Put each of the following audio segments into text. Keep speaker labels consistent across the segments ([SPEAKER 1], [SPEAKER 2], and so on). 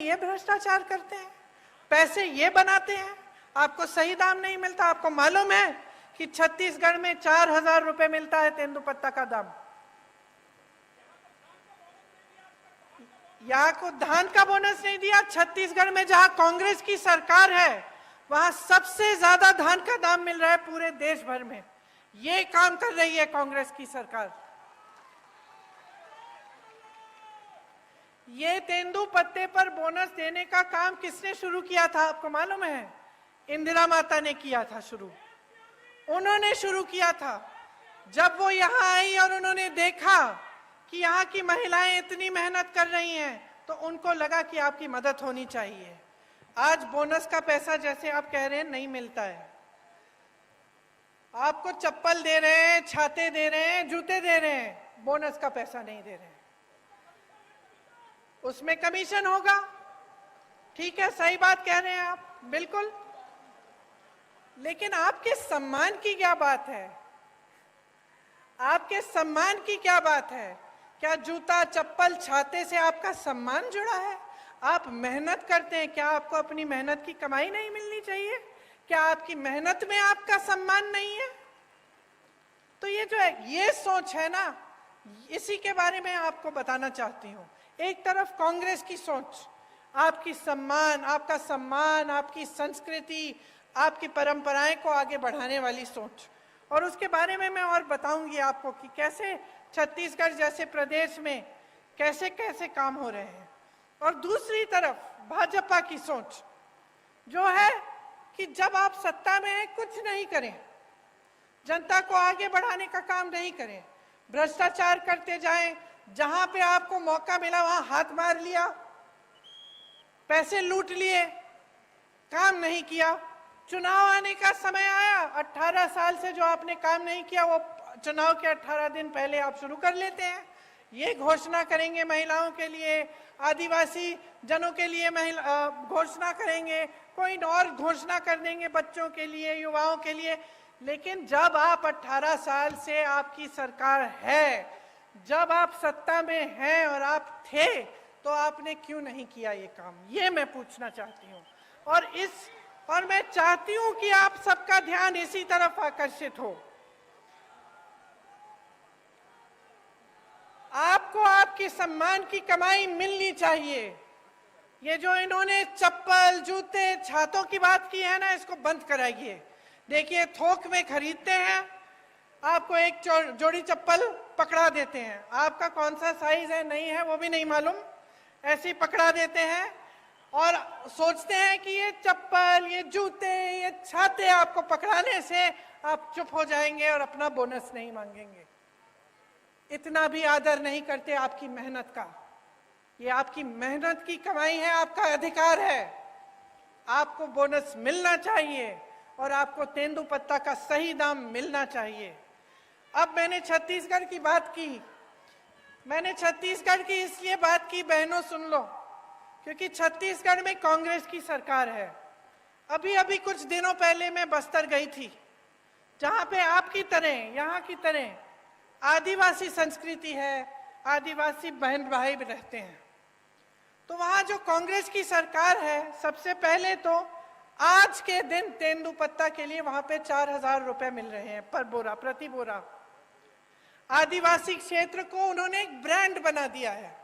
[SPEAKER 1] ये भ्रष्टाचार करते हैं, पैसे ये बनाते हैं, आपको सही दाम नहीं मिलता। आपको मालूम है कि छत्तीसगढ़ में 4,000 रुपए मिलता है तेंदुपत्ता का दाम। यहाँ को धान का बोनस नहीं दिया। छत्तीसगढ़ में जहां कांग्रेस की सरकार है वहां सबसे ज्यादा धान का दाम मिल रहा है पूरे देश भर में। ये काम कर रही है कांग्रेस की सरकार। ये तेंदुपत्ते पर बोनस देने का काम किसने शुरू किया था आपको मालूम है? इंदिरा माता ने किया था शुरू। उन्होंने शुरू किया था। जब वो यहाँ आई और उन्होंने देखा कि यहाँ की महिलाएं इतनी मेहनत कर रही हैं तो उनको लगा कि आपकी मदद होनी चाहिए। आज बोनस का पैसा जैसे आप कह रहे हैं नहीं मिलता है। आपको चप्पल दे रहे हैं, छाते दे रहे हैं, जूते दे रहे हैं, बोनस का पैसा नहीं दे रहे हैं। उसमें कमीशन होगा। ठीक है, सही बात कह रहे हैं आप, बिल्कुल। लेकिन आपके सम्मान की क्या बात है? आपके सम्मान की क्या बात है? क्या जूता, चप्पल, छाते से आपका सम्मान जुड़ा है? आप मेहनत करते हैं, क्या आपको अपनी मेहनत की कमाई नहीं मिलनी चाहिए? क्या आपकी मेहनत में आपका सम्मान नहीं है? तो ये जो है ये सोच है ना, इसी के बारे में आपको बताना चाहती हूँ। एक तरफ कांग्रेस की सोच, आपकी सम्मान, आपका सम्मान, आपकी संस्कृति, आपकी परंपराएं को आगे बढ़ाने वाली सोच, और उसके बारे में मैं और बताऊंगी आपको कि कैसे छत्तीसगढ़ जैसे प्रदेश में कैसे कैसे काम हो रहे हैं। और दूसरी तरफ भाजपा की सोच जो है कि जब आप सत्ता में हैं कुछ नहीं करें, जनता को आगे बढ़ाने का काम नहीं करें, भ्रष्टाचार करते जाएं, जहां पे आपको मौका मिला वहां हाथ मार लिया, पैसे लूट लिए, काम नहीं किया। चुनाव आने का समय आया, 18 साल से जो आपने काम नहीं किया वो चुनाव के 18 दिन पहले आप शुरू कर लेते हैं। ये घोषणा करेंगे महिलाओं के लिए, आदिवासी जनों के लिए घोषणा करेंगे, कोई और घोषणा कर देंगे बच्चों के लिए, युवाओं के लिए। लेकिन जब आप 18 साल से आपकी सरकार है, जब आप सत्ता में हैं और आप थे, तो आपने क्यों नहीं किया ये काम? ये मैं पूछना चाहती हूँ। और मैं चाहती हूं कि आप सबका ध्यान इसी तरफ आकर्षित हो। आपको आपके सम्मान की कमाई मिलनी चाहिए। ये जो इन्होंने चप्पल, जूते, छातों की बात की है ना, इसको बंद कराइए। देखिए, थोक में खरीदते हैं, आपको एक जोड़ी चप्पल पकड़ा देते हैं, आपका कौन सा साइज है नहीं है वो भी नहीं मालूम, ऐसे ही पकड़ा देते हैं और सोचते हैं कि ये चप्पल, ये जूते, ये छाते आपको पकड़ाने से आप चुप हो जाएंगे और अपना बोनस नहीं मांगेंगे। इतना भी आदर नहीं करते आपकी मेहनत का। ये आपकी मेहनत की कमाई है, आपका अधिकार है। आपको बोनस मिलना चाहिए और आपको तेंदुपत्ता का सही दाम मिलना चाहिए। अब मैंने छत्तीसगढ़ की बात की। मैंने छत्तीसगढ़ की इसलिए बात की, बहनों सुन लो, क्योंकि छत्तीसगढ़ में कांग्रेस की सरकार है। अभी अभी कुछ दिनों पहले मैं बस्तर गई थी, जहां पे आपकी तरह, यहाँ की तरह आदिवासी संस्कृति है, आदिवासी बहन भाई भी रहते हैं। तो वहां जो कांग्रेस की सरकार है, सबसे पहले तो आज के दिन तेंदुपत्ता के लिए वहां पे 4,000 रुपए मिल रहे हैं पर बोरा, प्रति बोरा। आदिवासी क्षेत्र को उन्होंने एक ब्रांड बना दिया है,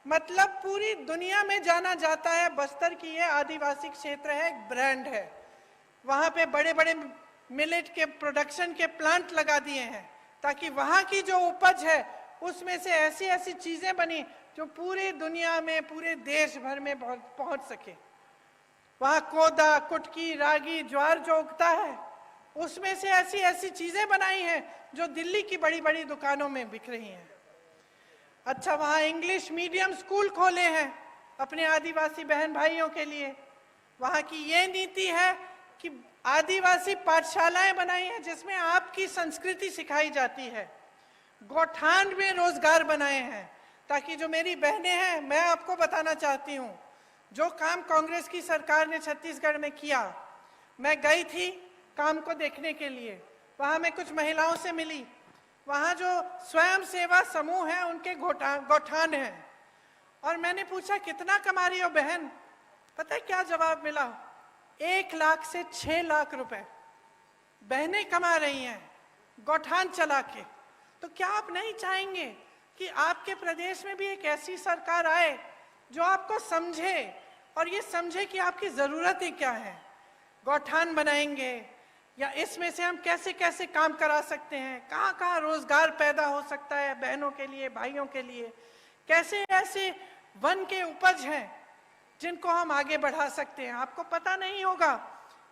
[SPEAKER 1] मतलब पूरी दुनिया में जाना जाता है बस्तर की ये आदिवासी क्षेत्र है, एक ब्रांड है। वहां पे बड़े बड़े मिलेट के प्रोडक्शन के प्लांट लगा दिए हैं ताकि वहां की जो उपज है उसमें से ऐसी ऐसी चीजें बनी जो पूरी दुनिया में, पूरे देश भर में पहुंच सके। वहां कोदा, कुटकी, रागी, ज्वार जो उगता है उसमें से ऐसी ऐसी चीजें बनाई हैं जो दिल्ली की बड़ी बड़ी दुकानों में बिक रही हैं। अच्छा, वहां इंग्लिश मीडियम स्कूल खोले हैं अपने आदिवासी बहन भाइयों के लिए। वहां की ये नीति है कि आदिवासी पाठशालाएं बनाई हैं जिसमें आपकी संस्कृति सिखाई जाती है। गौठान में रोजगार बनाए हैं ताकि जो मेरी बहनें हैं, मैं आपको बताना चाहती हूँ, जो काम कांग्रेस की सरकार ने छत्तीसगढ़ में किया, मैं गई थी काम को देखने के लिए। वहां मैं कुछ महिलाओं से मिली। वहां जो स्वयं सेवा समूह है उनके गौठान हैं। और मैंने पूछा कितना कमा रही हो बहन, पता है क्या जवाब मिला? 1 लाख से 6 लाख रुपए बहनें कमा रही हैं गौठान चला के। तो क्या आप नहीं चाहेंगे कि आपके प्रदेश में भी एक ऐसी सरकार आए जो आपको समझे और ये समझे कि आपकी ज़रूरतें क्या हैं? गौठान बनाएंगे या इसमें से हम कैसे कैसे काम करा सकते हैं, कहाँ कहाँ रोजगार पैदा हो सकता है बहनों के लिए, भाइयों के लिए, कैसे ऐसे वन के उपज हैं जिनको हम आगे बढ़ा सकते हैं। आपको पता नहीं होगा,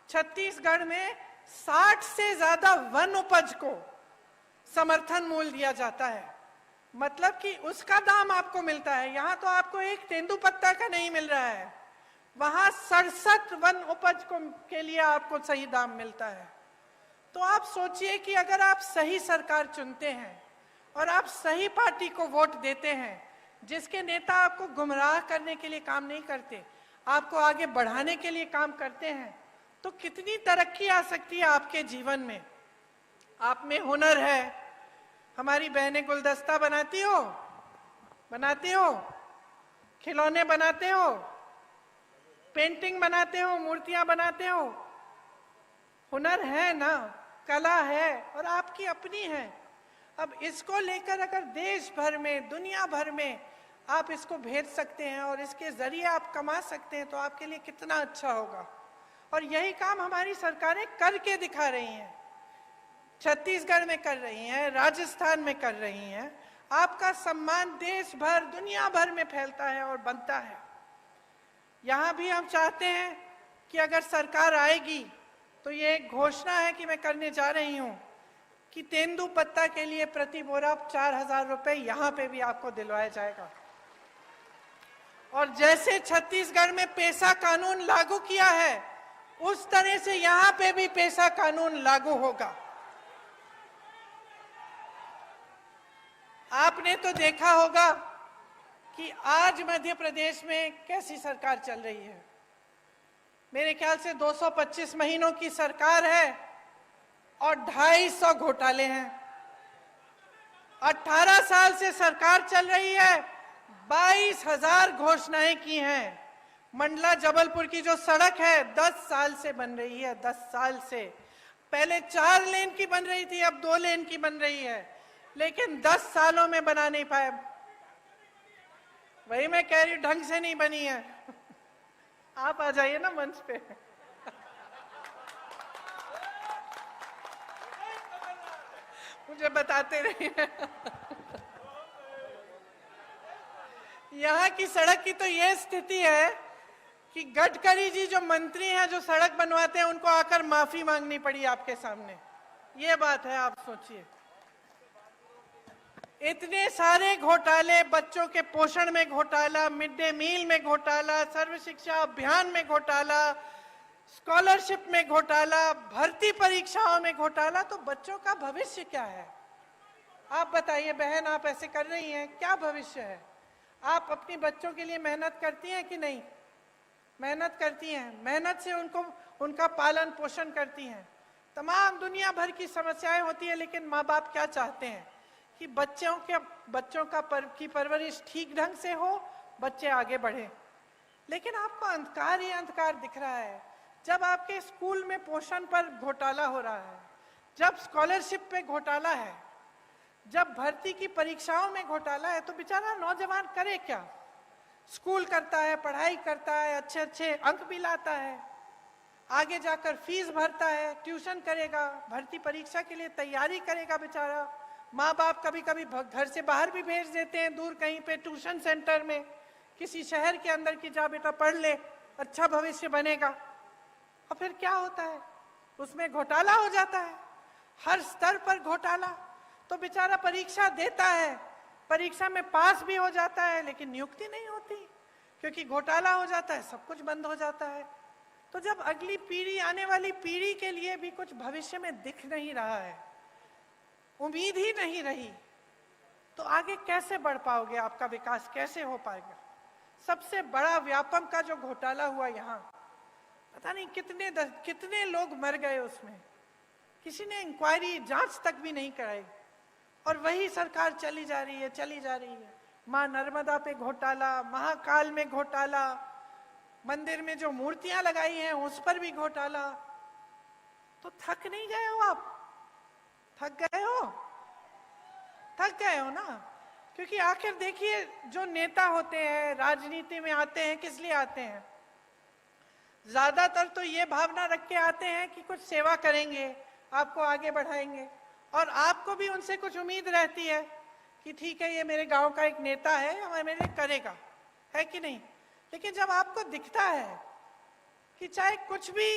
[SPEAKER 1] छत्तीसगढ़ में 60 से ज्यादा वन उपज को समर्थन मूल्य दिया जाता है, मतलब कि उसका दाम आपको मिलता है। यहाँ तो आपको एक तेंदुपत्ता का नहीं मिल रहा है, वहां 67 वन उपज के लिए आपको सही दाम मिलता है। तो आप सोचिए कि अगर आप सही सरकार चुनते हैं और आप सही पार्टी को वोट देते हैं, जिसके नेता आपको गुमराह करने के लिए काम नहीं करते, आपको आगे बढ़ाने के लिए काम करते हैं, तो कितनी तरक्की आ सकती है आपके जीवन में। आप में हुनर है, हमारी बहनें गुलदस्ता बनाती हो, खिलौने बनाते हो, पेंटिंग बनाते हो, मूर्तियां बनाते हो, हुनर है ना, कला है और आपकी अपनी है। अब इसको लेकर अगर देश भर में, दुनिया भर में आप इसको भेज सकते हैं और इसके जरिए आप कमा सकते हैं, तो आपके लिए कितना अच्छा होगा। और यही काम हमारी सरकारें करके दिखा रही हैं, छत्तीसगढ़ में कर रही हैं, राजस्थान में कर रही हैं। आपका सम्मान देश भर, दुनिया भर में फैलता है और बनता है। यहाँ भी हम चाहते हैं कि अगर सरकार आएगी तो ये एक घोषणा है कि मैं करने जा रही हूँ कि तेंदुपत्ता के लिए प्रति बोरा 4000 रुपए यहाँ पे भी आपको दिलवाया जाएगा। और जैसे छत्तीसगढ़ में पेशा कानून लागू किया है, उस तरह से यहाँ पे भी पेशा कानून लागू होगा। आपने तो देखा होगा कि आज मध्य प्रदेश में कैसी सरकार चल रही है। मेरे ख्याल से 225 महीनों की सरकार है और 250 घोटाले हैं। 18 साल से सरकार चल रही है, 22,000 घोषणाएं की हैं। मंडला जबलपुर की जो सड़क है 10 साल से बन रही है, 10 साल से। पहले 4 लेन की बन रही थी, अब 2 लेन की बन रही है, लेकिन 10 सालों में बना नहीं पाए। वही मैं कह रही हूं, ढंग से नहीं बनी है। आप आ जाइए ना मंच पे। मुझे बताते रहिए। यहाँ की सड़क की तो ये स्थिति है कि गडकरी जी जो मंत्री हैं, जो सड़क बनवाते हैं, उनको आकर माफी मांगनी पड़ी आपके सामने। ये बात है, आप सोचिए। इतने सारे घोटाले, बच्चों के पोषण में घोटाला, मिड डे मील में घोटाला, सर्व शिक्षा अभियान में घोटाला, स्कॉलरशिप में घोटाला, भर्ती परीक्षाओं में घोटाला। तो बच्चों का भविष्य क्या है? आप बताइए बहन, आप ऐसे कर रही हैं, क्या भविष्य है? आप अपनी बच्चों के लिए मेहनत करती हैं कि नहीं? मेहनत करती हैं, मेहनत से उनका पालन पोषण करती हैं। तमाम दुनिया भर की समस्याएं होती है, लेकिन माँ बाप क्या चाहते हैं कि बच्चों की परवरिश ठीक ढंग से हो, बच्चे आगे बढ़े। लेकिन आपको अंधकार ही अंधकार दिख रहा है। जब आपके स्कूल में पोषण पर घोटाला हो रहा है, जब स्कॉलरशिप पे घोटाला है, जब भर्ती की परीक्षाओं में घोटाला है, तो बेचारा नौजवान करे क्या? स्कूल करता है, पढ़ाई करता है, अच्छे अच्छे अंक भी लाता है, आगे जाकर फीस भरता है, ट्यूशन करेगा, भर्ती परीक्षा के लिए तैयारी करेगा बेचारा। माँ बाप कभी कभी घर से बाहर भी भेज देते हैं, दूर कहीं पे ट्यूशन सेंटर में, किसी शहर के अंदर की, जा बेटा पढ़ ले, अच्छा भविष्य बनेगा। और फिर क्या होता है? उसमें घोटाला हो जाता है, हर स्तर पर घोटाला। तो बेचारा परीक्षा देता है, परीक्षा में पास भी हो जाता है, लेकिन नियुक्ति नहीं होती, क्योंकि घोटाला हो जाता है, सब कुछ बंद हो जाता है। तो जब अगली पीढ़ी, आने वाली पीढ़ी के लिए भी कुछ भविष्य में दिख नहीं रहा है, उम्मीद ही नहीं रही, तो आगे कैसे बढ़ पाओगे? आपका विकास कैसे हो पाएगा? सबसे बड़ा व्यापम का जो घोटाला हुआ यहाँ, पता नहीं कितने लोग मर गए उसमें, किसी ने इंक्वायरी, जांच तक भी नहीं कराई, और वही सरकार चली जा रही है। माँ नर्मदा पे घोटाला, महाकाल में घोटाला, मंदिर में जो मूर्तियां लगाई हैं उस पर भी घोटाला। तो थक नहीं गए हो आप? थक गए हो? थक गए हो ना? क्योंकि आखिर देखिए, जो नेता होते हैं राजनीति में आते हैं किस लिए आते हैं? ज्यादातर तो ये भावना रख के आते हैं कि कुछ सेवा करेंगे, आपको आगे बढ़ाएंगे, और आपको भी उनसे कुछ उम्मीद रहती है कि ठीक है ये मेरे गांव का एक नेता है, और मेरे लिए करेगा, है कि नहीं? लेकिन जब आपको दिखता है कि चाहे कुछ भी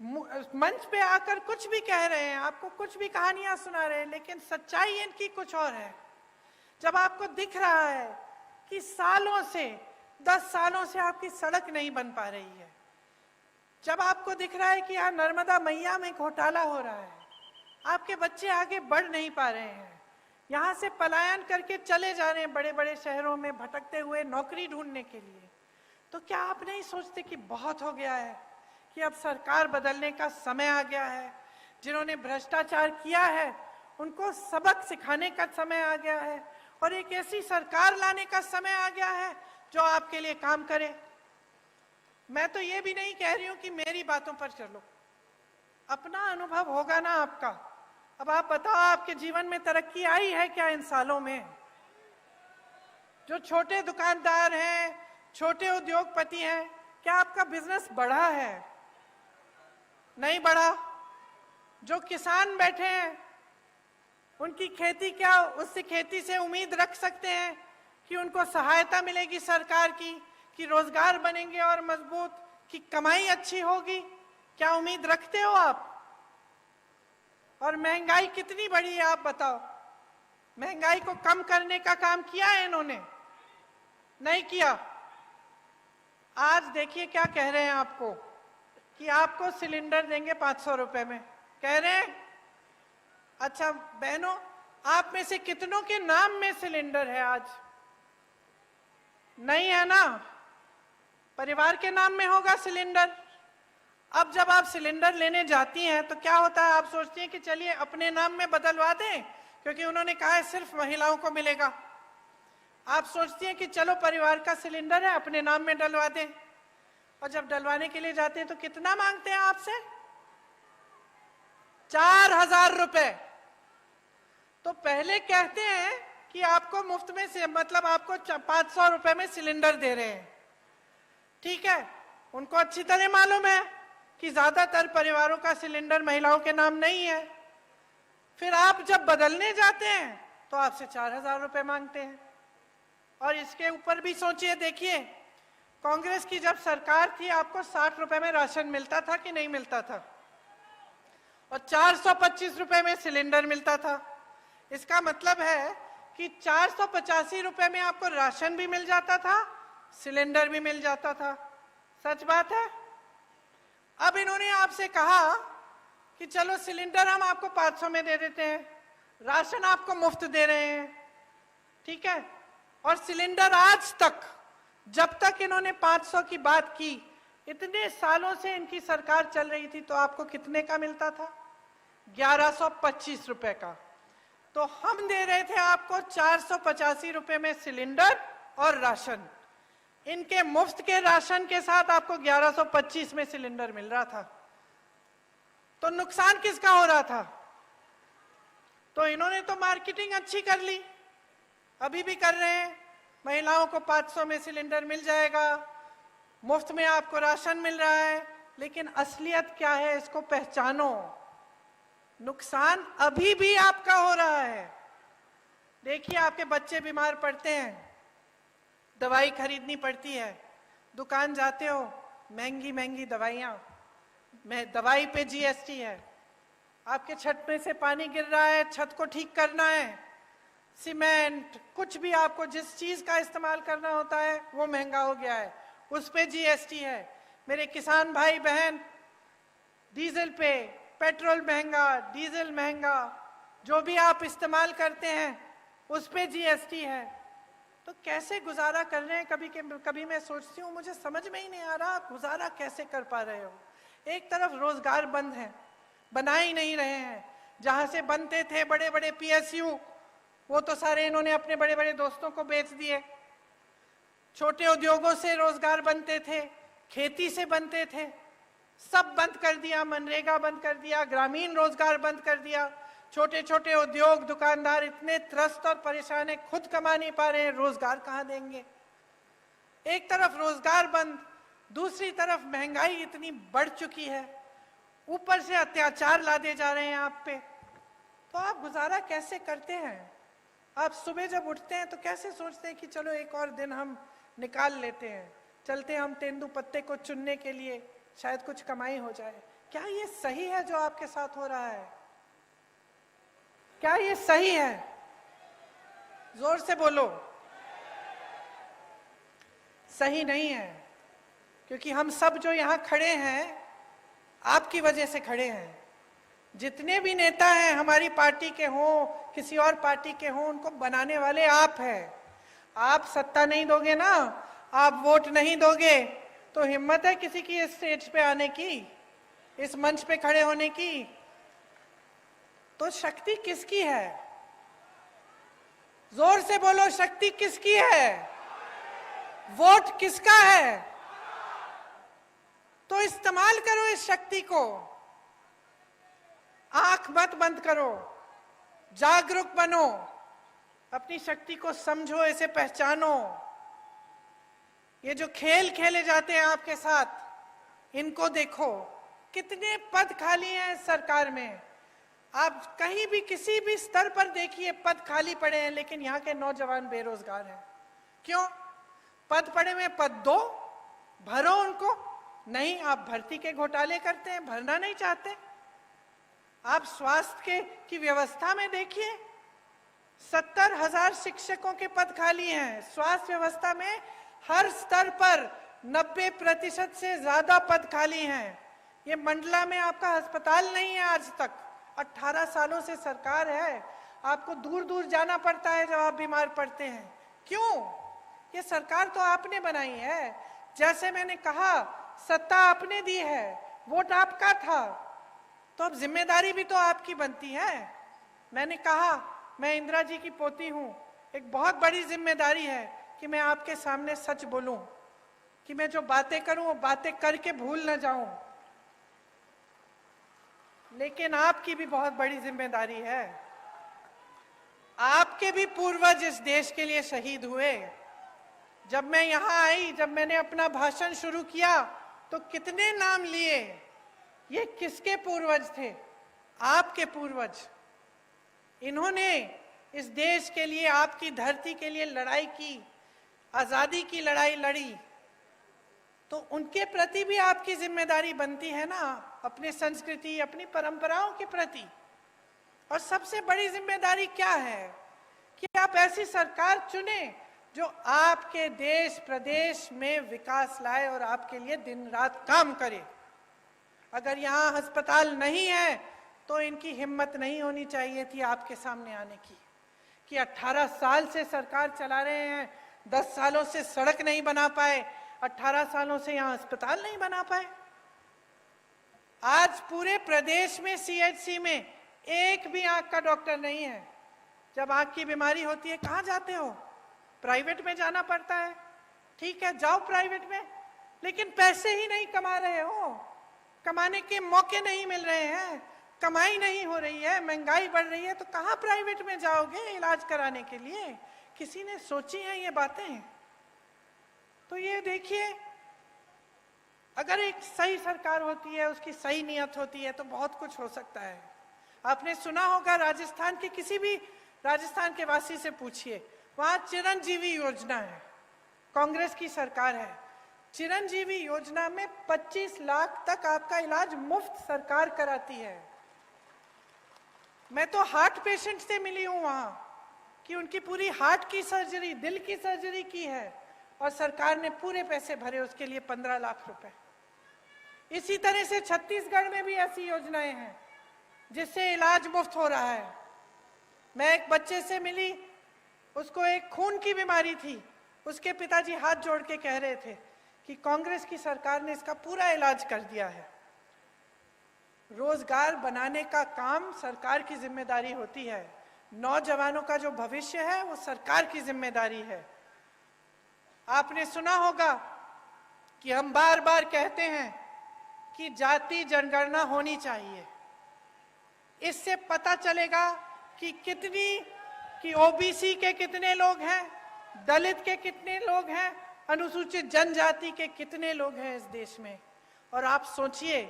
[SPEAKER 1] मंच पे आकर कुछ भी कह रहे हैं, आपको कुछ भी कहानियां सुना रहे हैं, लेकिन सच्चाई इनकी कुछ और है। जब आपको दिख रहा है कि सालों से, 10 सालों से आपकी सड़क नहीं बन पा रही है, जब आपको दिख रहा है कि यहाँ नर्मदा मैया में घोटाला हो रहा है, आपके बच्चे आगे बढ़ नहीं पा रहे हैं, यहाँ से पलायन करके चले जा रहे हैं बड़े बड़े शहरों में भटकते हुए नौकरी ढूंढने के लिए, तो क्या आप नहीं सोचते कि बहुत हो गया है, कि अब सरकार बदलने का समय आ गया है? जिन्होंने भ्रष्टाचार किया है उनको सबक सिखाने का समय आ गया है, और एक ऐसी सरकार लाने का समय आ गया है जो आपके लिए काम करे। मैं तो ये भी नहीं कह रही हूं कि मेरी बातों पर चलो, अपना अनुभव होगा ना आपका। अब आप बताओ, आपके जीवन में तरक्की आई है क्या इन सालों में? जो छोटे दुकानदार हैं, छोटे उद्योगपति हैं, क्या आपका बिजनेस बढ़ा है? नहीं बढ़ा। जो किसान बैठे हैं उनकी खेती, क्या उस खेती से उम्मीद रख सकते हैं कि उनको सहायता मिलेगी सरकार की, कि रोजगार बनेंगे और मजबूत, कि कमाई अच्छी होगी? क्या उम्मीद रखते हो आप? और महंगाई कितनी बढ़ी है आप बताओ? महंगाई को कम करने का काम किया है इन्होंने? नहीं किया। आज देखिए क्या कह रहे हैं आपको, कि आपको सिलेंडर देंगे 500 रुपए में, कह रहे हैं। अच्छा बहनों, आप में से कितनों के नाम में सिलेंडर है आज? नहीं है ना? परिवार के नाम में होगा सिलेंडर। अब जब आप सिलेंडर लेने जाती हैं तो क्या होता है, आप सोचती हैं कि चलिए अपने नाम में बदलवा दें, क्योंकि उन्होंने कहा है सिर्फ महिलाओं को मिलेगा। आप सोचती हैं कि चलो परिवार का सिलेंडर है, अपने नाम में डलवा दें, और जब डलवाने के लिए जाते हैं तो कितना मांगते हैं आपसे? 4000 रुपए। तो पहले कहते हैं कि आपको मुफ्त में से, मतलब आपको 500 रुपए में सिलेंडर दे रहे हैं, ठीक है। उनको अच्छी तरह मालूम है कि ज्यादातर परिवारों का सिलेंडर महिलाओं के नाम नहीं है। फिर आप जब बदलने जाते हैं तो आपसे 4000 रुपए मांगते हैं। और इसके ऊपर भी सोचिए, देखिए कांग्रेस की जब सरकार थी आपको 60 रुपए में राशन मिलता था कि नहीं मिलता था? और 425 रुपए में सिलेंडर मिलता था। इसका मतलब है कि 485 रुपए में आपको राशन भी मिल जाता था, सिलेंडर भी मिल जाता था। सच बात है। अब इन्होंने आपसे कहा कि चलो सिलेंडर हम आपको 500 में दे देते हैं, राशन आपको मुफ्त दे रहे हैं, ठीक है। और सिलेंडर आज तक, जब तक इन्होंने 500 की बात की, इतने सालों से इनकी सरकार चल रही थी, तो आपको कितने का मिलता था? 1125 रुपए का। तो हम दे रहे थे आपको 485 रुपए में सिलेंडर और राशन। इनके मुफ्त के राशन के साथ आपको 1125 में सिलेंडर मिल रहा था। तो नुकसान किसका हो रहा था? तो इन्होंने तो मार्केटिंग अच्छी कर ली, अभी भी कर रहे हैं। महिलाओं को 500 में सिलेंडर मिल जाएगा, मुफ्त में आपको राशन मिल रहा है, लेकिन असलियत क्या है इसको पहचानो। नुकसान अभी भी आपका हो रहा है। देखिए आपके बच्चे बीमार पड़ते हैं, दवाई खरीदनी पड़ती है, दुकान जाते हो, महंगी महंगी दवाइयाँ, दवाई पे जीएसटी है। आपके छत में से पानी गिर रहा है, छत को ठीक करना है, सीमेंट, कुछ भी आपको जिस चीज का इस्तेमाल करना होता है वो महंगा हो गया है, उस पे जीएसटी है। मेरे किसान भाई बहन, डीजल पे, पेट्रोल महंगा, डीजल महंगा, जो भी आप इस्तेमाल करते हैं उस पे जीएसटी है। तो कैसे गुजारा कर रहे हैं? कभी मैं सोचती हूँ, मुझे समझ में ही नहीं आ रहा गुजारा कैसे कर पा रहे हो। एक तरफ रोजगार बंद है, बना ही नहीं रहे हैं। जहां से बनते थे बड़े बड़े पीएसयू, वो तो सारे इन्होंने अपने बड़े बड़े दोस्तों को बेच दिए। छोटे उद्योगों से रोजगार बनते थे, खेती से बनते थे, सब बंद कर दिया। मनरेगा बंद कर दिया, ग्रामीण रोजगार बंद कर दिया। छोटे छोटे उद्योग दुकानदार इतने त्रस्त और परेशान है, खुद कमा नहीं पा रहे हैं, रोजगार कहाँ देंगे। एक तरफ रोजगार बंद, दूसरी तरफ महंगाई इतनी बढ़ चुकी है, ऊपर से अत्याचार लादे जा रहे हैं आप पे। तो आप गुजारा कैसे करते हैं? आप सुबह जब उठते हैं तो कैसे सोचते हैं कि चलो एक और दिन हम निकाल लेते हैं, चलते हम तेंदुपत्ते को चुनने के लिए, शायद कुछ कमाई हो जाए। क्या ये सही है जो आपके साथ हो रहा है? क्या ये सही है? जोर से बोलो। सही नहीं है, क्योंकि हम सब जो यहाँ खड़े हैं आपकी वजह से खड़े हैं। जितने भी नेता हैं हमारी पार्टी के हों, किसी और पार्टी के हों, उनको बनाने वाले आप हैं। आप सत्ता नहीं दोगे ना, आप वोट नहीं दोगे, तो हिम्मत है किसी की इस स्टेज पे आने की, इस मंच पे खड़े होने की? तो शक्ति किसकी है? जोर से बोलो, शक्ति किसकी है? वोट किसका है? तो इस्तेमाल करो इस शक्ति को, आंख मत बंद करो, जागरूक बनो, अपनी शक्ति को समझो, इसे पहचानो। ये जो खेल खेले जाते हैं आपके साथ, इनको देखो, कितने पद खाली हैं इस सरकार में। आप कहीं भी किसी भी स्तर पर देखिए, पद खाली पड़े हैं, लेकिन यहाँ के नौजवान बेरोजगार हैं। क्यों? पद पड़े हुए, पद दो, भरो उनको। नहीं, आप भर्ती के घोटाले करते हैं, भरना नहीं चाहते। आप स्वास्थ्य की व्यवस्था में देखिए, 70,000 शिक्षकों के पद खाली हैं। स्वास्थ्य व्यवस्था में हर स्तर पर 90% से ज्यादा पद खाली हैं। ये मंडला में आपका अस्पताल नहीं है आज तक। 18 सालों से सरकार है, आपको दूर दूर जाना पड़ता है जब आप बीमार पड़ते हैं। क्यों? ये सरकार तो आपने बनाई है। जैसे मैंने कहा, सत्ता आपने दी है, वोट आपका था, तो अब जिम्मेदारी भी तो आपकी बनती है। मैंने कहा, मैं इंदिरा जी की पोती हूं, एक बहुत बड़ी जिम्मेदारी है कि मैं आपके सामने सच बोलूं, कि मैं जो बातें करूं वो बातें करके भूल न जाऊं। लेकिन आपकी भी बहुत बड़ी जिम्मेदारी है। आपके भी पूर्वज इस देश के लिए शहीद हुए। जब मैं यहां आई, जब मैंने अपना भाषण शुरू किया, तो कितने नाम लिए। ये किसके पूर्वज थे? आपके पूर्वज। इन्होंने इस देश के लिए, आपकी धरती के लिए लड़ाई की, आजादी की लड़ाई लड़ी। तो उनके प्रति भी आपकी जिम्मेदारी बनती है ना, अपनी संस्कृति, अपनी परंपराओं के प्रति। और सबसे बड़ी जिम्मेदारी क्या है कि आप ऐसी सरकार चुने जो आपके देश प्रदेश में विकास लाए और आपके लिए दिन रात काम करे। अगर यहाँ अस्पताल नहीं है तो इनकी हिम्मत नहीं होनी चाहिए थी आपके सामने आने की, कि 18 साल से सरकार चला रहे हैं, 10 सालों से सड़क नहीं बना पाए, 18 सालों से यहाँ अस्पताल नहीं बना पाए। आज पूरे प्रदेश में सीएचसी में एक भी आंख का डॉक्टर नहीं है। जब आंख की बीमारी होती है कहाँ जाते हो? प्राइवेट में जाना पड़ता है। ठीक है, जाओ प्राइवेट में, लेकिन पैसे ही नहीं कमा रहे हो, कमाने के मौके नहीं मिल रहे हैं, कमाई नहीं हो रही है, महंगाई बढ़ रही है, तो कहाँ प्राइवेट में जाओगे इलाज कराने के लिए? किसी ने सोची है ये बातें? तो ये देखिए, अगर एक सही सरकार होती है, उसकी सही नियत होती है, तो बहुत कुछ हो सकता है। आपने सुना होगा, राजस्थान के किसी भी राजस्थान के वासी से पूछिए, वहां चिरंजीवी योजना है, कांग्रेस की सरकार है। चिरंजीवी योजना में 25 लाख तक आपका इलाज मुफ्त सरकार कराती है। मैं तो हार्ट पेशेंट से मिली हूं वहां, कि उनकी पूरी हार्ट की सर्जरी, दिल की सर्जरी की है, और सरकार ने पूरे पैसे भरे उसके लिए, 15 लाख रुपए। इसी तरह से छत्तीसगढ़ में भी ऐसी योजनाएं हैं जिससे इलाज मुफ्त हो रहा है। मैं एक बच्चे से मिली, उसको एक खून की बीमारी थी, उसके पिताजी हाथ जोड़ के कह रहे थे कि कांग्रेस की सरकार ने इसका पूरा इलाज कर दिया है। रोजगार बनाने का काम सरकार की जिम्मेदारी होती है, नौजवानों का जो भविष्य है वो सरकार की जिम्मेदारी है। आपने सुना होगा कि हम बार बार कहते हैं कि जाति जनगणना होनी चाहिए। इससे पता चलेगा कि ओबीसी के कितने लोग हैं, दलित के कितने लोग हैं, अनुसूचित जनजाति के कितने लोग हैं इस देश में। और आप सोचिए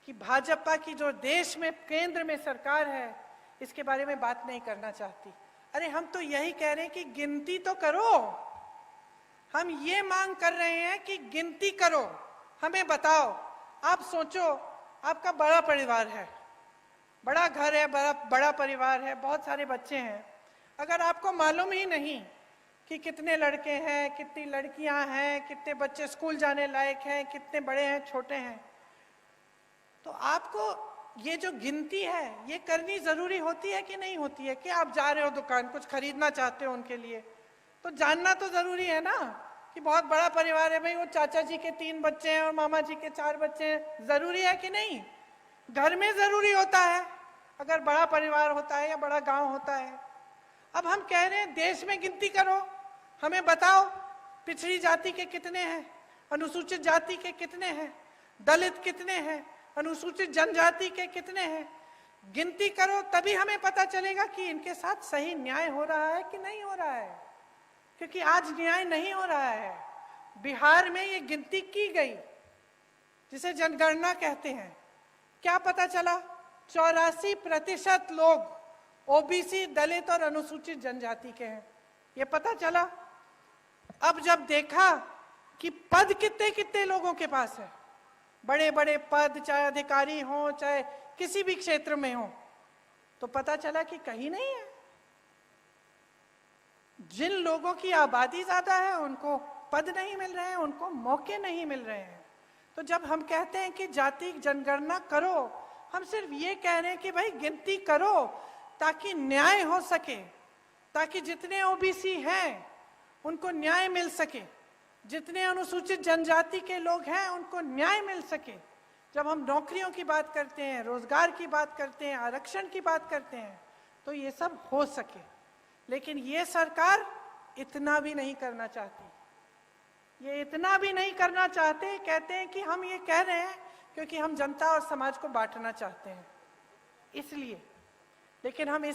[SPEAKER 1] कि भाजपा की जो देश में केंद्र में सरकार है इसके बारे में बात नहीं करना चाहती। अरे हम तो यही कह रहे हैं कि गिनती तो करो। हम ये मांग कर रहे हैं कि गिनती करो, हमें बताओ। आप सोचो, आपका बड़ा परिवार है, बड़ा घर है, बड़ा परिवार है, बहुत सारे बच्चे हैं। अगर आपको मालूम ही नहीं कि कितने लड़के हैं, कितनी लड़कियां हैं, कितने बच्चे स्कूल जाने लायक हैं, कितने बड़े हैं, छोटे हैं, तो आपको ये जो गिनती है ये करनी जरूरी होती है कि नहीं होती है? कि आप जा रहे हो दुकान, कुछ खरीदना चाहते हो उनके लिए, तो जानना तो जरूरी है ना कि बहुत बड़ा परिवार है भाई, वो चाचा जी के 3 बच्चे हैं और मामा जी के 4 बच्चे हैं। जरूरी है कि नहीं? घर में जरूरी होता है अगर बड़ा परिवार होता है या बड़ा गांव होता है। अब हम कह रहे हैं देश में गिनती करो, हमें बताओ पिछड़ी जाति के कितने हैं, अनुसूचित जाति के कितने हैं, दलित कितने हैं, अनुसूचित जनजाति के कितने हैं। गिनती करो तभी हमें पता चलेगा कि इनके साथ सही न्याय हो रहा है कि नहीं हो रहा है। क्योंकि आज न्याय नहीं हो रहा है। बिहार में ये गिनती की गई जिसे जनगणना कहते हैं, क्या पता चला? 84% लोग ओबीसी, दलित और अनुसूचित जनजाति के हैं, ये पता चला। अब जब देखा कि पद कितने कितने लोगों के पास है, बड़े बड़े पद, चाहे अधिकारी हो चाहे किसी भी क्षेत्र में हो, तो पता चला कि कहीं नहीं है। जिन लोगों की आबादी ज्यादा है उनको पद नहीं मिल रहे हैं, उनको मौके नहीं मिल रहे हैं। तो जब हम कहते हैं कि जाति जनगणना करो, हम सिर्फ ये कह रहे हैं कि भाई गिनती करो ताकि न्याय हो सके, ताकि जितने ओबीसी हैं उनको न्याय मिल सके, जितने अनुसूचित जनजाति के लोग हैं उनको न्याय मिल सके। जब हम नौकरियों की बात करते हैं, रोजगार की बात करते हैं, आरक्षण की बात करते हैं, तो ये सब हो सके। लेकिन ये सरकार इतना भी नहीं करना चाहती। ये इतना भी नहीं करना चाहते। कहते हैं कि हम ये कह रहे हैं क्योंकि हम जनता और समाज को बांटना चाहते हैं, इसलिए। लेकिन हम